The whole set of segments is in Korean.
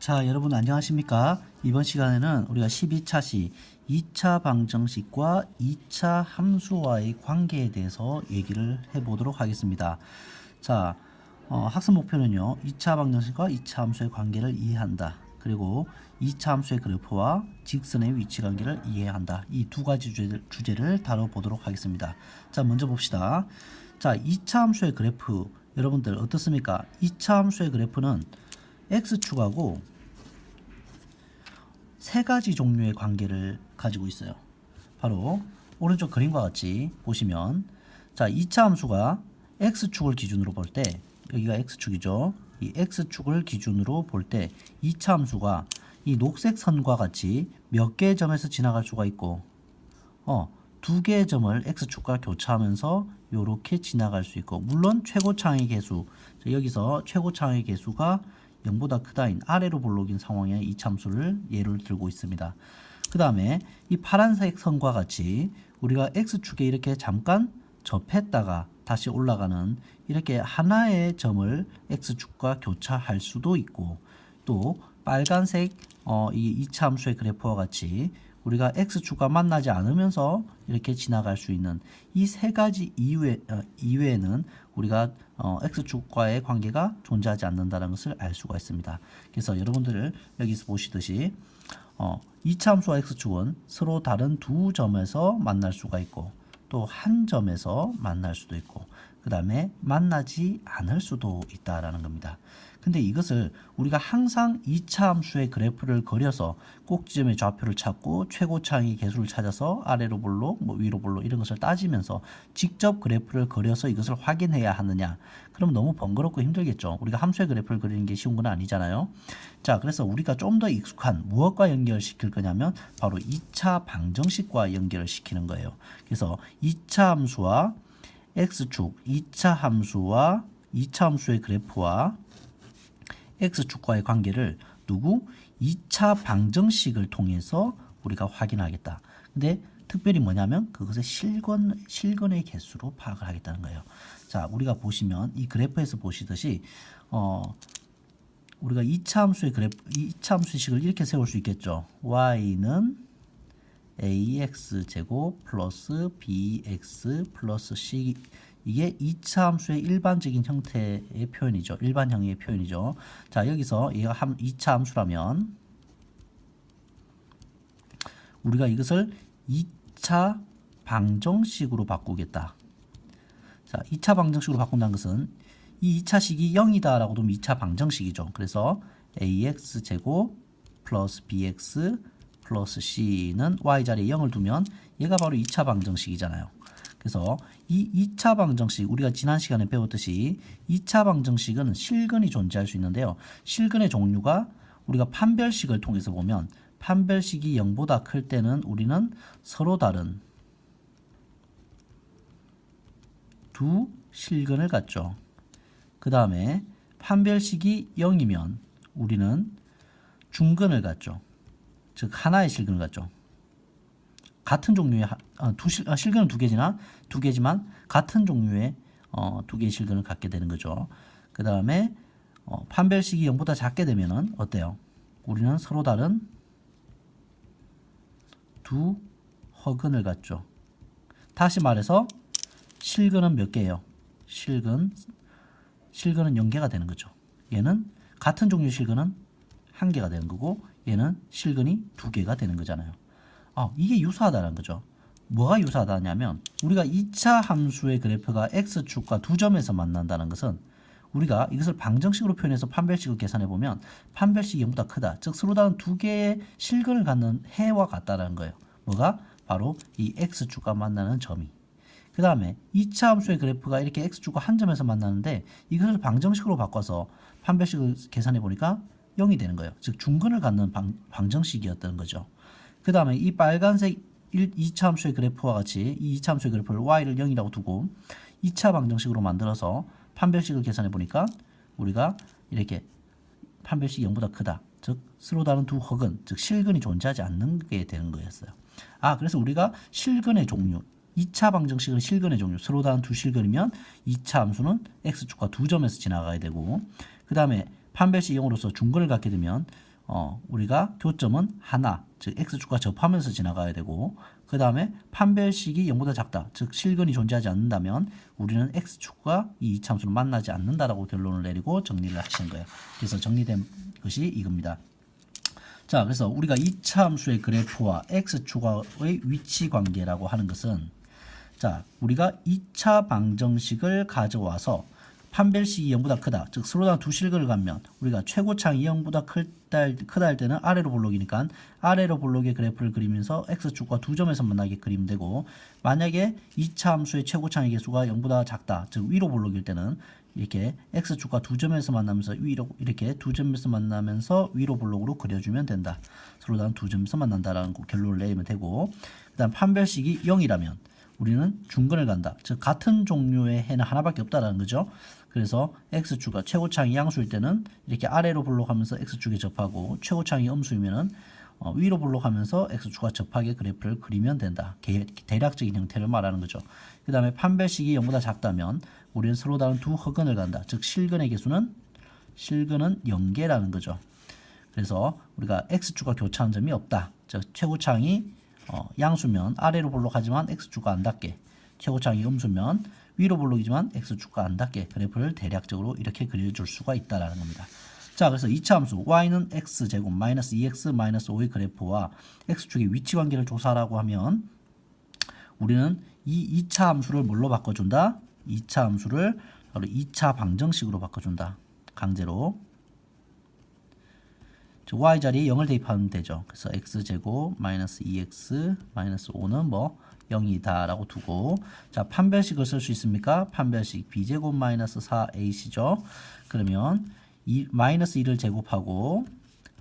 자, 여러분 안녕하십니까? 이번 시간에는 우리가 12차 시 2차 방정식과 2차 함수와의 관계에 대해서 얘기를 해보도록 하겠습니다. 자, 학습 목표는요. 2차 방정식과 2차 함수의 관계를 이해한다. 그리고 2차 함수의 그래프와 직선의 위치 관계를 이해한다. 이 두 가지 주제를 다뤄보도록 하겠습니다. 자, 먼저 봅시다. 자, 2차 함수의 그래프 여러분들 어떻습니까? 2차 함수의 그래프는 x축하고 세 가지 종류의 관계를 가지고 있어요. 바로 오른쪽 그림과 같이 보시면, 자, 2차 함수가 x축을 기준으로 볼 때, 여기가 x축이죠. 이 x축을 기준으로 볼 때 2차 함수가 이 녹색 선과 같이 몇 개의 점에서 지나갈 수가 있고, 두 개의 점을 x축과 교차하면서 이렇게 지나갈 수 있고, 물론 최고차항의 개수, 여기서 최고차항의 개수가 0보다 크다인 아래로 볼록인 상황의 이참수를 예를 들고 있습니다. 그 다음에 이 파란색 선과 같이 우리가 x축에 이렇게 잠깐 접했다가 다시 올라가는 이렇게 하나의 점을 x축과 교차할 수도 있고, 또 빨간색 이 2차 함수의 그래프와 같이 우리가 x축과 만나지 않으면서 이렇게 지나갈 수 있는 이 세 가지 이외에는 우리가 x축과의 관계가 존재하지 않는다는 것을 알 수가 있습니다. 그래서 여러분들 여기서 보시듯이 2차 함수와 x축은 서로 다른 두 점에서 만날 수가 있고, 또 한 점에서 만날 수도 있고, 그 다음에 만나지 않을 수도 있다라는 겁니다. 근데 이것을 우리가 항상 2차 함수의 그래프를 그려서 꼭지점의 좌표를 찾고 최고차항의 개수를 찾아서 아래로 볼록, 위로 볼록 이런 것을 따지면서 직접 그래프를 그려서 이것을 확인해야 하느냐? 그럼 너무 번거롭고 힘들겠죠. 우리가 함수의 그래프를 그리는 게 쉬운 건 아니잖아요. 자, 그래서 우리가 좀 더 익숙한 무엇과 연결시킬 거냐면 바로 2차 방정식과 연결을 시키는 거예요. 그래서 2차 함수와 x축, 2차 함수와 2차 함수의 그래프와 x축과의 관계를 2차 방정식을 통해서 우리가 확인하겠다. 근데 특별히 뭐냐면 그것의 실근의 개수로 파악을 하겠다는 거예요. 자, 우리가 보시면 이 그래프에서 보시듯이 우리가 2차 함수의 그래프, 2차 함수식을 이렇게 세울 수 있겠죠. y는 ax제곱 플러스 bx 플러스 c, 이게 2차 함수의 일반적인 형태의 표현이죠. 일반형의 표현이죠. 자, 여기서 얘가 2차 함수라면 우리가 이것을 2차 방정식으로 바꾸겠다. 자, 2차 방정식으로 바꾼다는 것은 이 2차식이 0이다 라고 두면 2차 방정식이죠. 그래서 ax제곱 플러스 bx 플러스 c는 y자리에 0을 두면 얘가 바로 2차 방정식이잖아요. 그래서 이 2차 방정식, 우리가 지난 시간에 배웠듯이 2차 방정식은 실근이 존재할 수 있는데요. 실근의 종류가 우리가 판별식을 통해서 보면 판별식이 0보다 클 때는 우리는 서로 다른 두 실근을 갖죠. 그 다음에 판별식이 0이면 우리는 중근을 갖죠. 즉 하나의 실근을 갖죠. 같은 종류의 실근은 두 개지만 같은 종류의 두 개의 실근을 갖게 되는 거죠. 그 다음에 판별식이 0보다 작게 되면은 어때요? 우리는 서로 다른 두 허근을 갖죠. 다시 말해서 실근은 몇 개예요? 실근은 0개가 되는 거죠. 얘는 같은 종류의 실근은 1개가 되는 거고, 얘는 실근이 2개가 되는 거잖아요. 이게 유사하다는 거죠. 뭐가 유사하다냐면 우리가 2차 함수의 그래프가 x축과 두 점에서 만난다는 것은 우리가 이것을 방정식으로 표현해서 판별식을 계산해 보면 판별식이 0보다 크다. 즉 서로 다른 두 개의 실근을 갖는 해와 같다는 거예요. 뭐가? 바로 이 x축과 만나는 점이. 그 다음에 2차 함수의 그래프가 이렇게 x축과 한 점에서 만나는데 이것을 방정식으로 바꿔서 판별식을 계산해 보니까 0이 되는 거예요. 즉 중근을 갖는 방정식이었던 거죠. 그 다음에 이 빨간색 2차 함수의 그래프와 같이 이 2차 함수의 그래프를 y를 0이라고 두고 2차 방정식으로 만들어서 판별식을 계산해 보니까 우리가 이렇게 판별식이 0보다 크다. 즉 서로 다른 두 허근, 즉 실근이 존재하지 않는 게 되는 거였어요. 그래서 우리가 실근의 종류, 2차 방정식은 실근의 종류, 서로 다른 두 실근이면 2차 함수는 x축과 두 점에서 지나가야 되고, 그 다음에 판별식 0으로서 중근을 갖게 되면 우리가 교점은 하나, 즉 x축과 접하면서 지나가야 되고, 그 다음에 판별식이 0보다 작다, 즉 실근이 존재하지 않는다면 우리는 x축과 이 이차함수는 만나지 않는다라고 결론을 내리고 정리를 하시는 거예요. 그래서 정리된 것이 이겁니다. 자, 그래서 우리가 이차함수의 그래프와 x축의 위치 관계라고 하는 것은, 자, 우리가 2차 방정식을 가져와서 판별식이 0보다 크다, 즉 서로 두 실근을 갖면 우리가 최고창이 0보다 크다 할 때는 아래로 볼록이니까 아래로 볼록의 그래프를 그리면서 x축과 두 점에서 만나게 그리면 되고, 만약에 2차 함수의 최고창의 개수가 0보다 작다, 즉 위로 볼록일 때는 이렇게 x축과 두 점에서 만나면서 위로, 이렇게 두 점에서 만나면서 위로 볼록으로 그려주면 된다. 서로 다른 두 점에서 만난다라는 결론을 내리면 되고, 그 다음 판별식이 0이라면 우리는 중근을 간다. 즉 같은 종류의 해는 하나밖에 없다라는 거죠. 그래서 x축과 최고창이 양수일 때는 이렇게 아래로 볼록하면서 x축에 접하고, 최고창이 음수이면은 위로 볼록하면서 x축과 접하게 그래프를 그리면 된다. 대략적인 형태를 말하는 거죠. 그 다음에 판별식이 0보다 작다면 우리는 서로 다른 두 허근을 간다. 즉 실근의 개수는 0개라는 거죠. 그래서 우리가 x축과 교차한 점이 없다. 즉 최고창이 양수면 아래로 볼록하지만 x축과 안 닿게, 최고창이 음수면 위로 볼록이지만 x축과 안 닿게 그래프를 대략적으로 이렇게 그려줄 수가 있다라는 겁니다. 자, 그래서 2차 함수 y는 x제곱 마이너스 2x 마이너스 5의 그래프와 x축의 위치 관계를 조사하라고 하면 우리는 이 2차 함수를 뭘로 바꿔준다? 2차 함수를 바로 2차 방정식으로 바꿔준다. 강제로. y 자리에 0을 대입하면 되죠. 그래서 x제곱 마이너스 2x 마이너스 5는 뭐 0이다 라고 두고, 자 판별식을 쓸 수 있습니까? 판별식 b제곱 마이너스 4ac죠. 그러면 마이너스 2를 제곱하고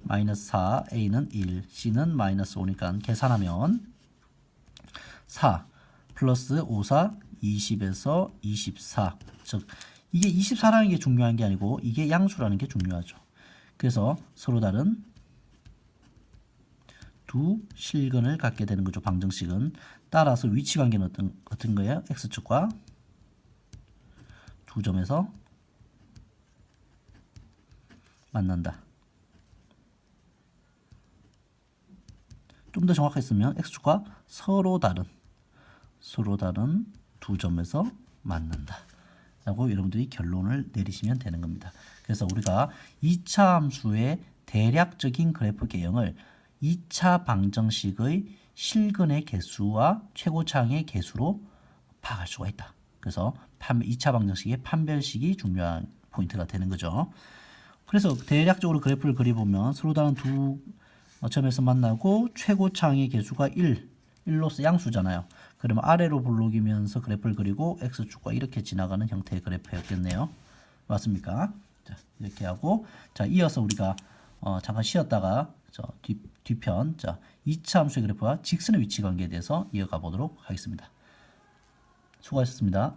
마이너스 4, a는 1, c는 마이너스 5니까 계산하면 4 플러스 5, 4, 20에서 24. 즉 이게 24라는 게 중요한 게 아니고 이게 양수라는 게 중요하죠. 그래서 서로 다른 두 실근을 갖게 되는 거죠. 방정식은. 따라서 위치 관계는 어떤 거예요? x축과 두 점에서 만난다. 좀 더 정확했으면 x축과 서로 다른 두 점에서 만난다 라고 여러분들이 결론을 내리시면 되는 겁니다. 그래서 우리가 2차 함수의 대략적인 그래프 개형을 2차 방정식의 실근의 개수와 최고창의 개수로 파악할 수가 있다. 그래서 2차 방정식의 판별식이 중요한 포인트가 되는 거죠. 그래서 대략적으로 그래프를 그려보면 서로 다른 두 점에서 만나고 최고창의 개수가 1로서 양수잖아요. 그러면 아래로 볼록이면서 그래프를 그리고 x축과 이렇게 지나가는 형태의 그래프였겠네요. 맞습니까? 자, 이렇게 하고, 자 이어서 우리가 잠깐 쉬었다가 뒤편 2차 함수의 그래프와 직선의 위치 관계에 대해서 이어가 보도록 하겠습니다. 수고하셨습니다.